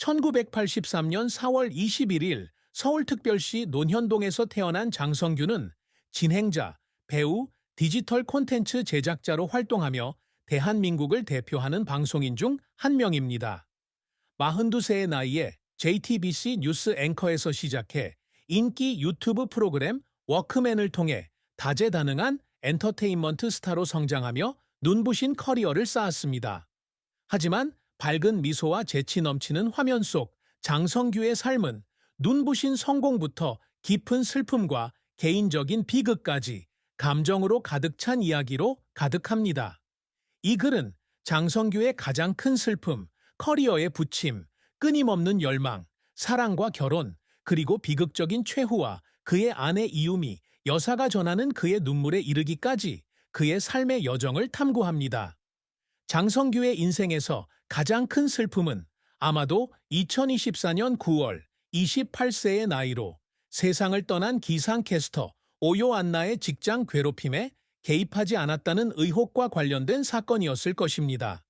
1983년 4월 21일 서울특별시 논현동에서 태어난 장성규는 진행자, 배우, 디지털 콘텐츠 제작자로 활동하며 대한민국을 대표하는 방송인 중 한 명입니다. 42세의 나이에 JTBC 뉴스 앵커에서 시작해 인기 유튜브 프로그램 워크맨을 통해 다재다능한 엔터테인먼트 스타로 성장하며 눈부신 커리어를 쌓았습니다. 하지만 밝은 미소와 재치 넘치는 화면 속 장성규의 삶은 눈부신 성공부터 깊은 슬픔과 개인적인 비극까지 감정으로 가득 찬 이야기로 가득합니다. 이 글은 장성규의 가장 큰 슬픔, 커리어의 부침, 끊임없는 열망, 사랑과 결혼, 그리고 비극적인 최후와 그의 아내 이유미, 여사가 전하는 그의 눈물에 이르기까지 그의 삶의 여정을 탐구합니다. 장성규의 인생에서 가장 큰 슬픔은 아마도 2024년 9월 28세의 나이로 세상을 떠난 기상캐스터 오요 안나의 직장 괴롭힘에 개입하지 않았다는 의혹과 관련된 사건이었을 것입니다.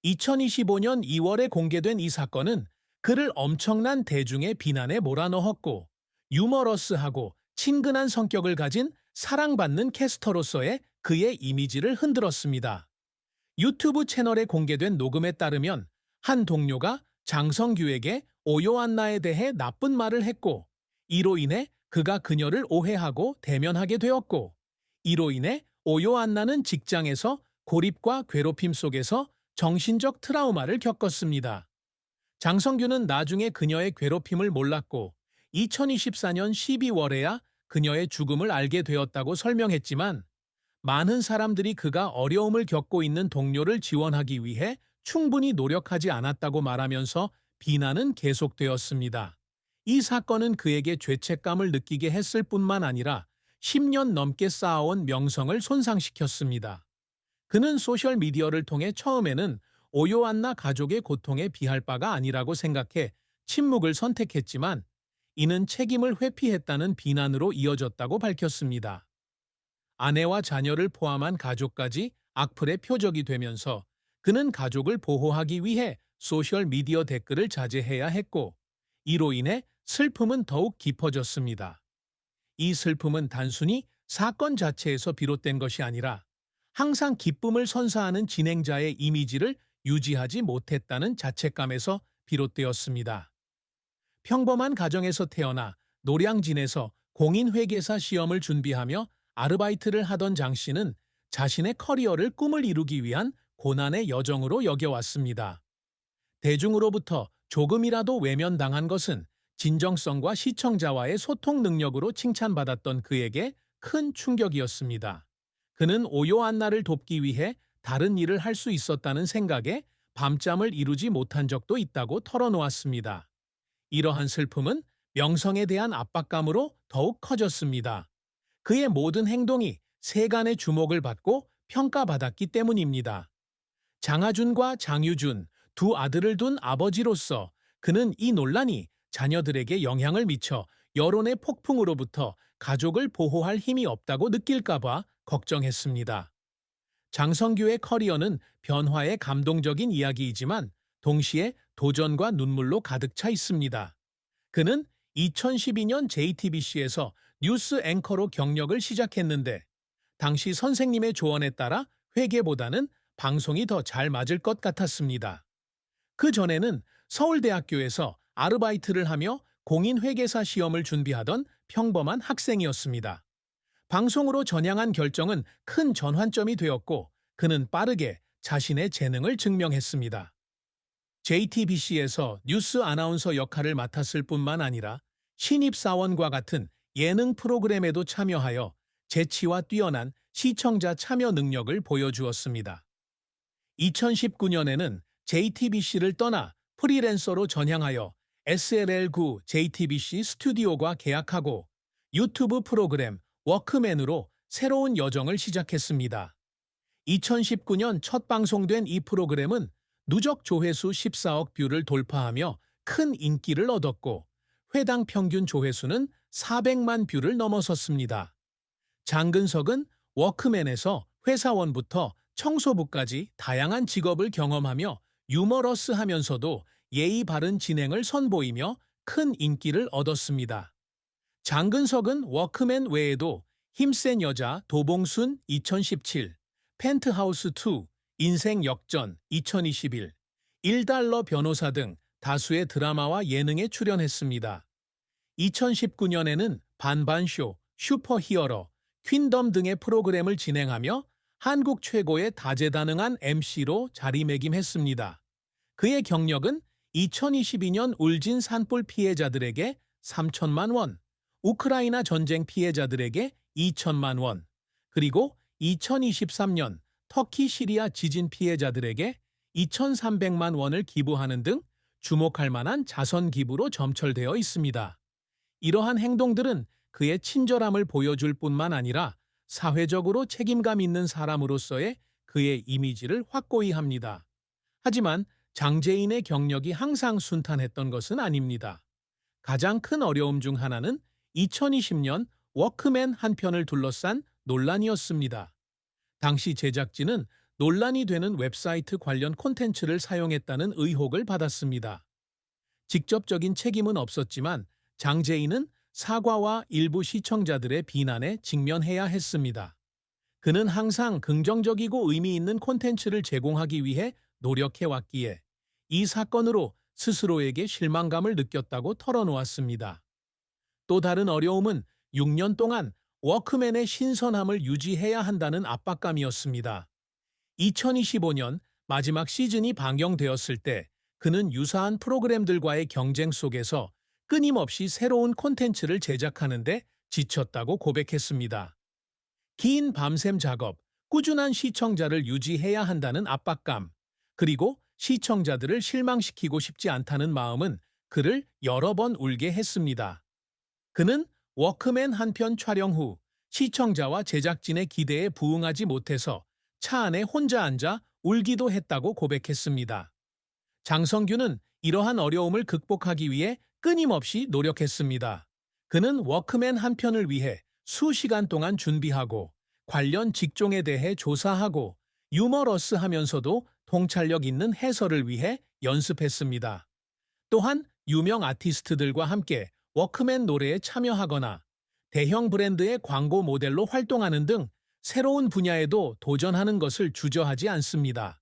2025년 2월에 공개된 이 사건은 그를 엄청난 대중의 비난에 몰아넣었고 유머러스하고 친근한 성격을 가진 사랑받는 캐스터로서의 그의 이미지를 흔들었습니다. 유튜브 채널에 공개된 녹음에 따르면 한 동료가 장성규에게 오요 안나에 대해 나쁜 말을 했고 이로 인해 그가 그녀를 오해하고 대면하게 되었고 이로 인해 오요 안나는 직장에서 고립과 괴롭힘 속에서 정신적 트라우마를 겪었습니다. 장성규는 나중에 그녀의 괴롭힘을 몰랐고 2024년 12월에야 그녀의 죽음을 알게 되었다고 설명했지만 많은 사람들이 그가 어려움을 겪고 있는 동료를 지원하기 위해 충분히 노력하지 않았다고 말하면서 비난은 계속되었습니다. 이 사건은 그에게 죄책감을 느끼게 했을 뿐만 아니라 10년 넘게 쌓아온 명성을 손상시켰습니다. 그는 소셜미디어를 통해 처음에는 오요 안나 가족의 고통에 비할 바가 아니라고 생각해 침묵을 선택했지만 이는 책임을 회피했다는 비난으로 이어졌다고 밝혔습니다. 아내와 자녀를 포함한 가족까지 악플의 표적이 되면서 그는 가족을 보호하기 위해 소셜미디어 댓글을 자제해야 했고 이로 인해 슬픔은 더욱 깊어졌습니다. 이 슬픔은 단순히 사건 자체에서 비롯된 것이 아니라 항상 기쁨을 선사하는 진행자의 이미지를 유지하지 못했다는 자책감에서 비롯되었습니다. 평범한 가정에서 태어나 노량진에서 공인회계사 시험을 준비하며 아르바이트를 하던 장 씨는 자신의 커리어를 꿈을 이루기 위한 고난의 여정으로 여겨왔습니다. 대중으로부터 조금이라도 외면당한 것은 진정성과 시청자와의 소통 능력으로 칭찬받았던 그에게 큰 충격이었습니다. 그는 오요 안나를 돕기 위해 다른 일을 할 수 있었다는 생각에 밤잠을 이루지 못한 적도 있다고 털어놓았습니다. 이러한 슬픔은 명성에 대한 압박감으로 더욱 커졌습니다. 그의 모든 행동이 세간의 주목을 받고 평가받았기 때문입니다. 장하준과 장유준, 두 아들을 둔 아버지로서 그는 이 논란이 자녀들에게 영향을 미쳐 여론의 폭풍으로부터 가족을 보호할 힘이 없다고 느낄까봐 걱정했습니다. 장성규의 커리어는 변화의 감동적인 이야기이지만 동시에 도전과 눈물로 가득 차 있습니다. 그는 2012년 JTBC에서 뉴스 앵커로 경력을 시작했는데 당시 선생님의 조언에 따라 회계보다는 방송이 더 잘 맞을 것 같았습니다. 그 전에는 서울대학교에서 아르바이트를 하며 공인회계사 시험을 준비하던 평범한 학생이었습니다. 방송으로 전향한 결정은 큰 전환점이 되었고 그는 빠르게 자신의 재능을 증명했습니다. JTBC에서 뉴스 아나운서 역할을 맡았을 뿐만 아니라 신입사원과 같은 예능 프로그램에도 참여하여 재치와 뛰어난 시청자 참여 능력을 보여주었습니다. 2019년에는 JTBC를 떠나 프리랜서로 전향하여 SLL9 JTBC 스튜디오과 계약하고 유튜브 프로그램 워크맨으로 새로운 여정을 시작했습니다. 2019년 첫 방송된 이 프로그램은 누적 조회수 14억 뷰를 돌파하며 큰 인기를 얻었고 회당 평균 조회수는 400만 뷰를 넘어섰습니다. 장근석은 워크맨에서 회사원부터 청소부까지 다양한 직업을 경험하며 유머러스하면서도 예의 바른 진행을 선보이며 큰 인기를 얻었습니다. 장근석은 워크맨 외에도 힘센 여자 도봉순 2017, 펜트하우스2, 인생 역전 2021, 1달러 변호사 등 다수의 드라마와 예능에 출연했습니다. 2019년에는 반반쇼, 슈퍼히어로, 퀸덤 등의 프로그램을 진행하며 한국 최고의 다재다능한 MC로 자리매김했습니다. 그의 경력은 2022년 울진 산불 피해자들에게 3천만 원, 우크라이나 전쟁 피해자들에게 2천만 원, 그리고 2023년 터키 시리아 지진 피해자들에게 2,300만 원을 기부하는 등 주목할 만한 자선 기부로 점철되어 있습니다. 이러한 행동들은 그의 친절함을 보여줄 뿐만 아니라 사회적으로 책임감 있는 사람으로서의 그의 이미지를 확고히 합니다. 하지만 장제인의 경력이 항상 순탄했던 것은 아닙니다. 가장 큰 어려움 중 하나는 2020년 워크맨 한 편을 둘러싼 논란이었습니다. 당시 제작진은 논란이 되는 웹사이트 관련 콘텐츠를 사용했다는 의혹을 받았습니다. 직접적인 책임은 없었지만 장제인은 사과와 일부 시청자들의 비난에 직면해야 했습니다. 그는 항상 긍정적이고 의미 있는 콘텐츠를 제공하기 위해 노력해왔기에 이 사건으로 스스로에게 실망감을 느꼈다고 털어놓았습니다. 또 다른 어려움은 6년 동안 워크맨의 신선함을 유지해야 한다는 압박감이었습니다. 2025년 마지막 시즌이 방영되었을 때 그는 유사한 프로그램들과의 경쟁 속에서 끊임없이 새로운 콘텐츠를 제작하는데 지쳤다고 고백했습니다. 긴 밤샘 작업, 꾸준한 시청자를 유지해야 한다는 압박감, 그리고 시청자들을 실망시키고 싶지 않다는 마음은 그를 여러 번 울게 했습니다. 그는 워크맨 한 편 촬영 후 시청자와 제작진의 기대에 부응하지 못해서 차 안에 혼자 앉아 울기도 했다고 고백했습니다. 장성규는 이러한 어려움을 극복하기 위해 끊임없이 노력했습니다. 그는 워크맨 한 편을 위해 수시간 동안 준비하고 관련 직종에 대해 조사하고 유머러스하면서도 통찰력 있는 해설을 위해 연습했습니다. 또한 유명 아티스트들과 함께 워크맨 노래에 참여하거나 대형 브랜드의 광고 모델로 활동하는 등 새로운 분야에도 도전하는 것을 주저하지 않습니다.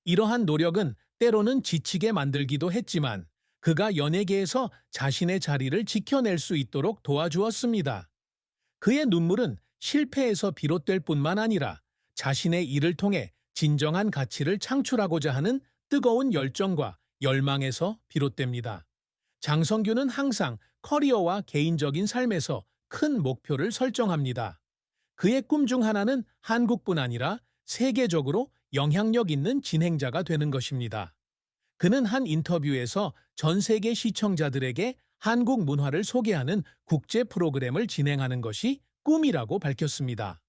이러한 노력은 때로는 지치게 만들기도 했지만 그가 연예계에서 자신의 자리를 지켜낼 수 있도록 도와주었습니다. 그의 눈물은 실패에서 비롯될 뿐만 아니라 자신의 일을 통해 진정한 가치를 창출하고자 하는 뜨거운 열정과 열망에서 비롯됩니다. 장성규는 항상 커리어와 개인적인 삶에서 큰 목표를 설정합니다. 그의 꿈 중 하나는 한국뿐 아니라 세계적으로 영향력 있는 진행자가 되는 것입니다. 그는 한 인터뷰에서 전 세계 시청자들에게 한국 문화를 소개하는 국제 프로그램을 진행하는 것이 꿈이라고 밝혔습니다.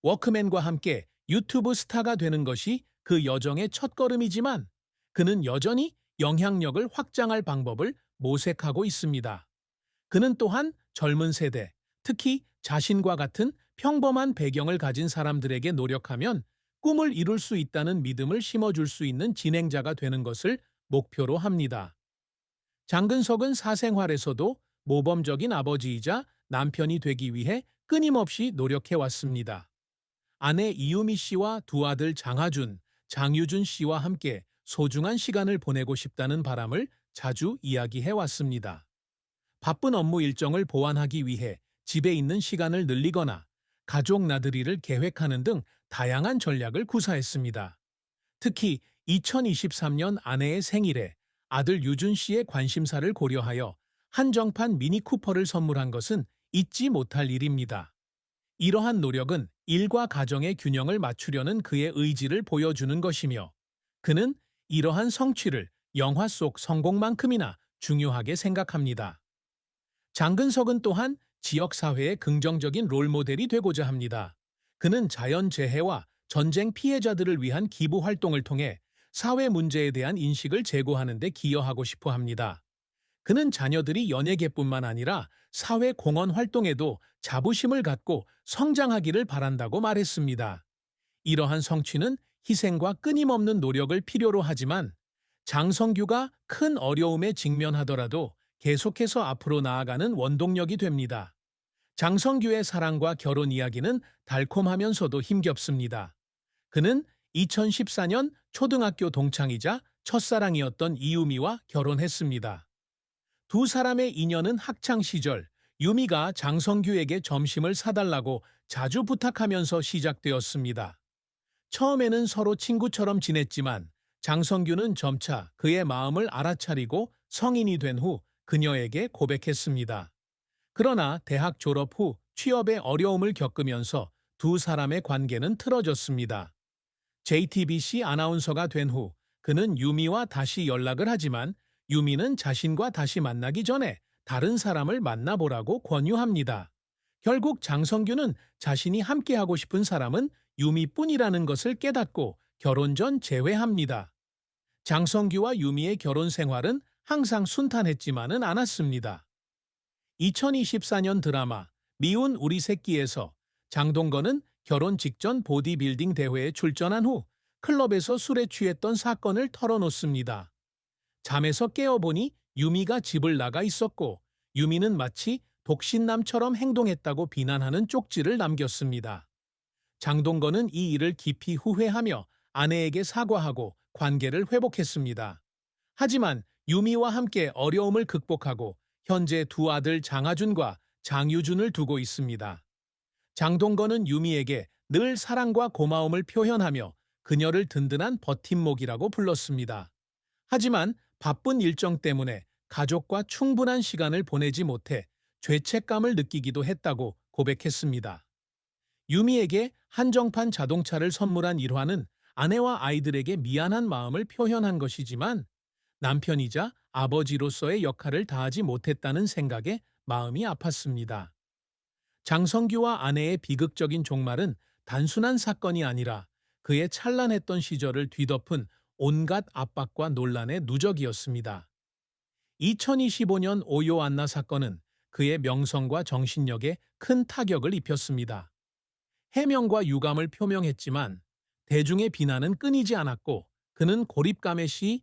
워크맨과 함께 유튜브 스타가 되는 것이 그 여정의 첫걸음이지만 그는 여전히 영향력을 확장할 방법을 모색하고 있습니다. 그는 또한 젊은 세대, 특히 자신과 같은 평범한 배경을 가진 사람들에게 노력하면 꿈을 이룰 수 있다는 믿음을 심어줄 수 있는 진행자가 되는 것을 목표로 합니다. 장근석은 사생활에서도 모범적인 아버지이자 남편이 되기 위해 끊임없이 노력해왔습니다. 아내 이유미 씨와 두 아들 장하준, 장유준 씨와 함께 소중한 시간을 보내고 싶다는 바람을 자주 이야기해왔습니다. 바쁜 업무 일정을 보완하기 위해 집에 있는 시간을 늘리거나 가족 나들이를 계획하는 등 다양한 전략을 구사했습니다. 특히 2023년 아내의 생일에 아들 유준 씨의 관심사를 고려하여 한정판 미니쿠퍼를 선물한 것은 잊지 못할 일입니다. 이러한 노력은 일과 가정의 균형을 맞추려는 그의 의지를 보여주는 것이며 그는 이러한 성취를 영화 속 성공만큼이나 중요하게 생각합니다. 장근석은 또한 지역사회의 긍정적인 롤모델이 되고자 합니다. 그는 자연재해와 전쟁 피해자들을 위한 기부 활동을 통해 사회 문제에 대한 인식을 제고하는 데 기여하고 싶어 합니다. 그는 자녀들이 연예계뿐만 아니라 사회 공헌 활동에도 자부심을 갖고 성장하기를 바란다고 말했습니다. 이러한 성취는 희생과 끊임없는 노력을 필요로 하지만 장성규가 큰 어려움에 직면하더라도 계속해서 앞으로 나아가는 원동력이 됩니다. 장성규의 사랑과 결혼 이야기는 달콤하면서도 힘겹습니다. 그는 2014년 초등학교 동창이자 첫사랑이었던 이유미와 결혼했습니다. 두 사람의 인연은 학창 시절 유미가 장성규에게 점심을 사달라고 자주 부탁하면서 시작되었습니다. 처음에는 서로 친구처럼 지냈지만 장성규는 점차 그의 마음을 알아차리고 성인이 된 후 그녀에게 고백했습니다. 그러나 대학 졸업 후 취업에 어려움을 겪으면서 두 사람의 관계는 틀어졌습니다. JTBC 아나운서가 된 후 그는 유미와 다시 연락을 하지만 유미는 자신과 다시 만나기 전에 다른 사람을 만나보라고 권유합니다. 결국 장성규는 자신이 함께하고 싶은 사람은 유미뿐이라는 것을 깨닫고 결혼 전 재회합니다. 장성규와 유미의 결혼 생활은 항상 순탄했지만은 않았습니다. 2024년 드라마 미운 우리 새끼에서 장동건은 결혼 직전 보디빌딩 대회에 출전한 후 클럽에서 술에 취했던 사건을 털어놓습니다. 잠에서 깨어보니 유미가 집을 나가 있었고 유미는 마치 독신남처럼 행동했다고 비난하는 쪽지를 남겼습니다. 장동건은 이 일을 깊이 후회하며 아내에게 사과하고 관계를 회복했습니다. 하지만 유미와 함께 어려움을 극복하고 현재 두 아들 장하준과 장유준을 두고 있습니다. 장동건은 유미에게 늘 사랑과 고마움을 표현하며 그녀를 든든한 버팀목이라고 불렀습니다. 하지만 바쁜 일정 때문에 가족과 충분한 시간을 보내지 못해 죄책감을 느끼기도 했다고 고백했습니다. 유미에게 한정판 자동차를 선물한 일화는 아내와 아이들에게 미안한 마음을 표현한 것이지만 남편이자 아버지로서의 역할을 다하지 못했다는 생각에 마음이 아팠습니다. 장성규와 아내의 비극적인 종말은 단순한 사건이 아니라 그의 찬란했던 시절을 뒤덮은 온갖 압박과 논란의 누적이었습니다. 2025년 오요 안나 사건은 그의 명성과 정신력에 큰 타격을 입혔습니다. 해명과 유감을 표명했지만 대중의 비난은 끊이지 않았고 그는 고립감의 시